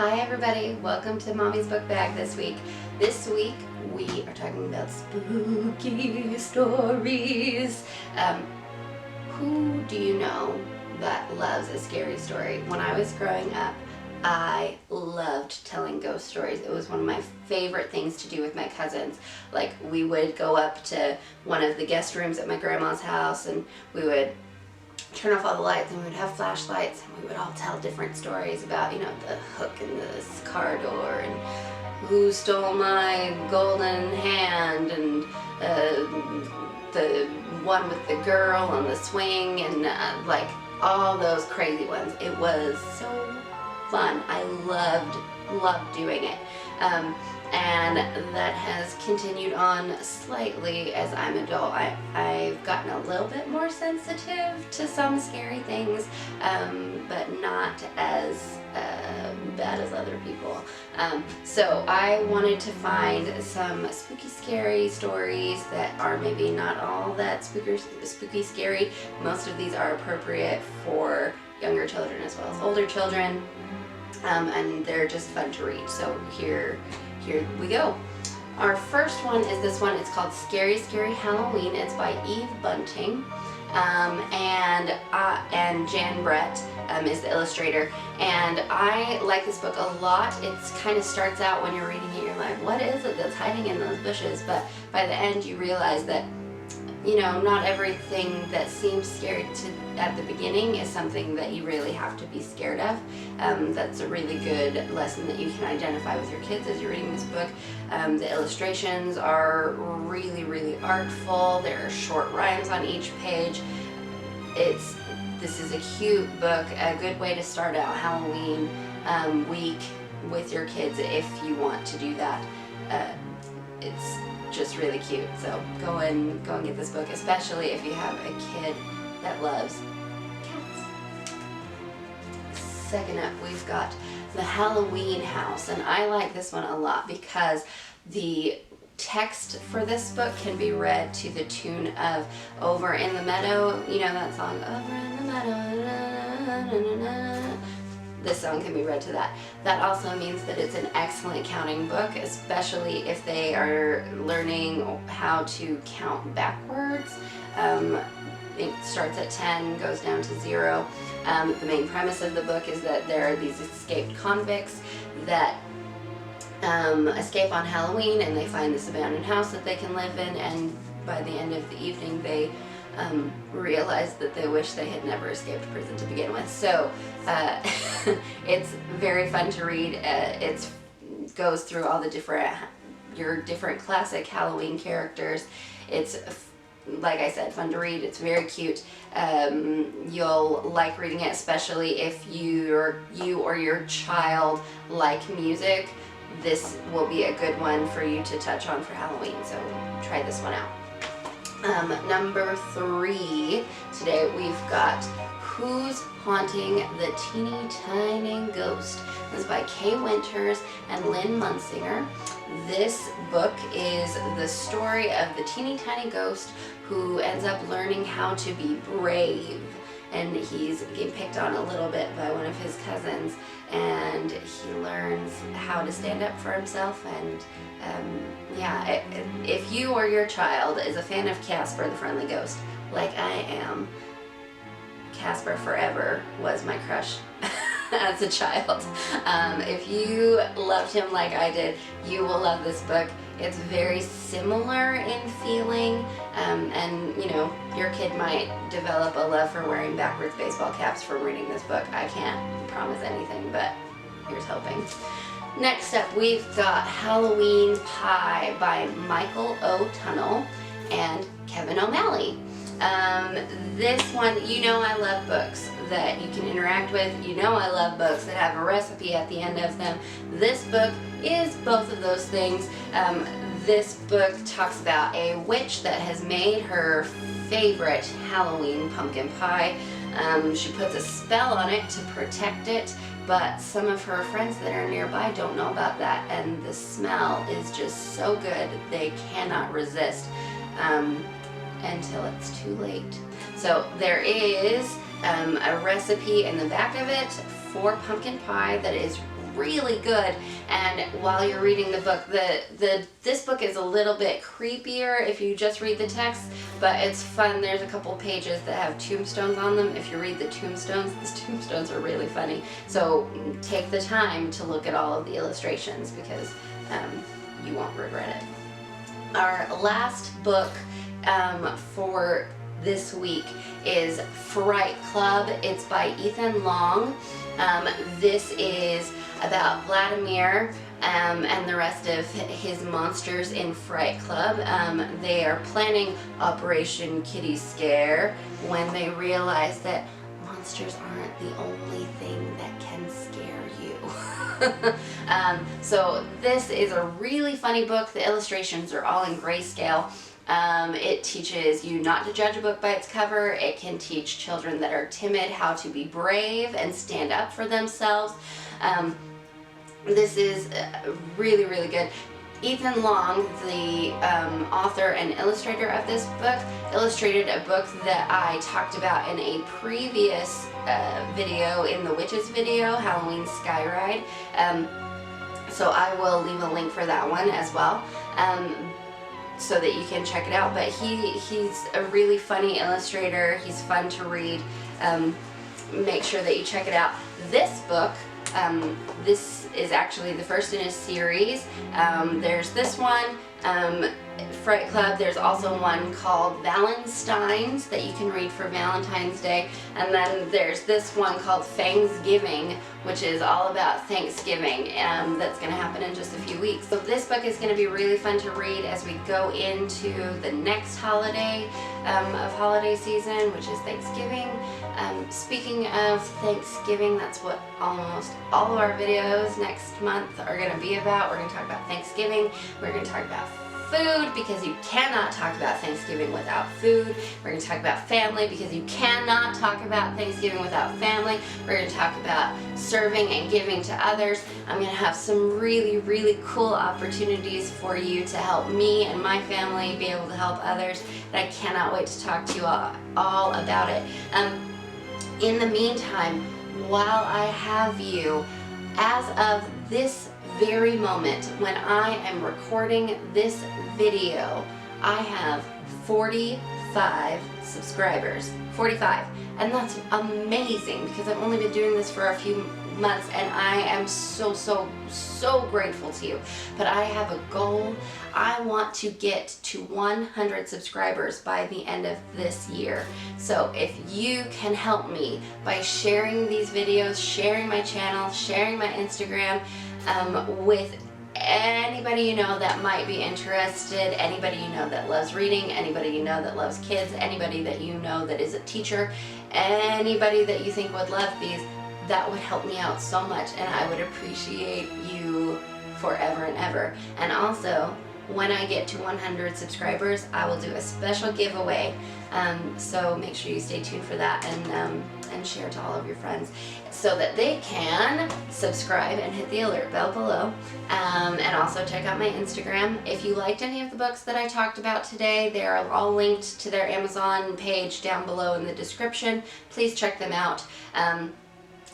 Hi everybody, welcome to Mommy's Book Bag this week. This week we are talking about spooky stories. Who do you know that loves a scary story? When I was growing up, I loved telling ghost stories. It was one of my favorite things to do with my cousins. Like, we would go up to one of the guest rooms at my grandma's house and we would turn off all the lights and we would have flashlights and we would all tell different stories about, you know, the hook in the car door and who stole my golden hand and the one with the girl on the swing and like all those crazy ones. It was so fun. I loved doing it. And that has continued on slightly as I'm an adult. I've gotten a little bit more sensitive to some scary things, but not as bad as other people. So I wanted to find some spooky scary stories that are maybe not all that spooky scary. Most of these are appropriate for younger children as well as older children, and they're just fun to read. So here we go. Our first one is this one. It's called Scary Scary Halloween. It's by Eve Bunting, and Jan Brett is the illustrator. And I like this book a lot. It kind of starts out when you're reading it, you're like, what is it that's hiding in those bushes? But by the end you realize that, you know, not everything that seems scary at the beginning is something that you really have to be scared of. That's a really good lesson that you can identify with your kids as you're reading this book. The illustrations are really artful. There are short rhymes on each page. This is a cute book, a good way to start out Halloween week with your kids if you want to do that. It's just really cute, so go and get this book, especially if you have a kid that loves cats. Second up, we've got The Halloween House, and I like this one a lot because the text for this book can be read to the tune of Over in the Meadow. You know that song, Over in the Meadow, na, na, na, na. This song can be read to that. That also means that it's an excellent counting book, especially if they are learning how to count backwards. It starts at 10, goes down to 0. The main premise of the book is that there are these escaped convicts that escape on Halloween, and they find this abandoned house that they can live in, and by the end of the evening they realize that they wish they had never escaped prison to begin with. So it's very fun to read. It goes through all the your different classic Halloween characters. It's, like I said, fun to read. It's very cute. You'll like reading it, especially if you or your child like music. This will be a good one for you to touch on for Halloween, so try this one out. Number 3, today we've got Who's Haunting the Teeny Tiny Ghost. This is by Kay Winters and Lynn Munsinger. This book is the story of the teeny tiny ghost who ends up learning how to be brave. And he's getting picked on a little bit by one of his cousins, and he learns how to stand up for himself. And yeah, if you or your child is a fan of Casper the Friendly Ghost, like I am, Casper forever was my crush as a child. If you loved him like I did, you will love this book. It's very similar in feeling, and you know, your kid might develop a love for wearing backwards baseball caps from reading this book. I can't promise anything, but here's hoping. Next up, we've got Halloween Pie by Michael O. Tunnell and Kevin O'Malley. This one, you know I love books that you can interact with. You know I love books that have a recipe at the end of them. This book is both of those things. This book talks about a witch that has made her favorite Halloween pumpkin pie. She puts a spell on it to protect it, but some of her friends that are nearby don't know about that, and the smell is just so good they cannot resist until it's too late. So there is a recipe in the back of it for pumpkin pie that is really good. And while you're reading the book, this book is a little bit creepier if you just read the text, but it's fun. There's a couple pages that have tombstones on them. If you read the tombstones are really funny. So take the time to look at all of the illustrations, because you won't regret it. Our last book for this week is Fright Club. It's by Ethan Long. This is about Vladimir and the rest of his monsters in Fright Club. They are planning Operation Kitty Scare when they realize that monsters aren't the only thing that can scare you. So this is a really funny book. The illustrations are all in grayscale. It teaches you not to judge a book by its cover. It can teach children that are timid how to be brave and stand up for themselves. This is really, really good. Ethan Long, the author and illustrator of this book, illustrated a book that I talked about in a previous video, in the Witches video, Halloween Skyride. So I will leave a link for that one as well, so that you can check it out. But he's a really funny illustrator. He's fun to read. Make sure that you check it out. This book, this is actually the first in a series. There's this one, Fright Club. There's also one called Valentine's that you can read for Valentine's Day. And then there's this one called Thanksgiving, which is all about Thanksgiving. That's going to happen in just a few weeks. So this book is going to be really fun to read as we go into the next holiday of holiday season, which is Thanksgiving. Speaking of Thanksgiving, that's what almost all of our videos next month are going to be about. We're going to talk about Thanksgiving. We're going to talk about food, because you cannot talk about Thanksgiving without food. We're going to talk about family, because you cannot talk about Thanksgiving without family. We're going to talk about serving and giving to others. I'm going to have some really, really cool opportunities for you to help me and my family be able to help others, and I cannot wait to talk to you all about it. In the meantime, while I have you, as of this very moment when I am recording this video, I have 45 subscribers. 45. And that's amazing, because I've only been doing this for a few months, and I am so grateful to you. But I have a goal. I want to get to 100 subscribers by the end of this year. So if you can help me by sharing these videos, sharing my channel, sharing my Instagram, with anybody you know that might be interested, anybody you know that loves reading, anybody you know that loves kids, anybody that you know that is a teacher, anybody that you think would love these, that would help me out so much, and I would appreciate you forever and ever. And also, when I get to 100 subscribers, I will do a special giveaway. So make sure you stay tuned for that, and share to all of your friends so that they can subscribe and hit the alert bell below. And also check out my Instagram. If you liked any of the books that I talked about today, they are all linked to their Amazon page down below in the description. Please check them out.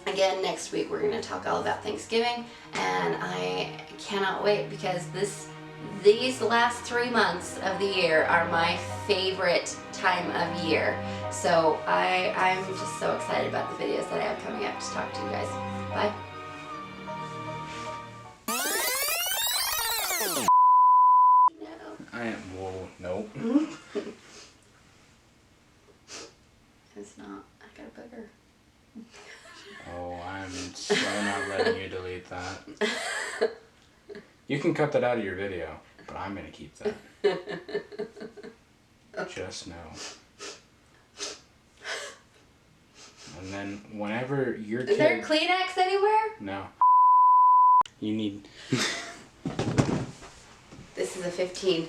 Again, next week we're going to talk all about Thanksgiving, and I cannot wait, because these last 3 months of the year are my favorite time of year. So I'm just so excited about the videos that I have coming up to talk to you guys. Bye. Nope. It's not. I got a booger. Oh, I'm so not letting you delete that. You can cut that out of your video, but I'm gonna keep that. Just know. And then whenever your kid... Is there Kleenex anywhere? No. You need... This is a 15.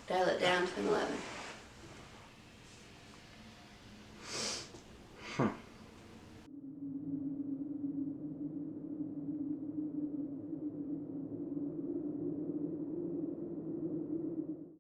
Dial it down to an 11.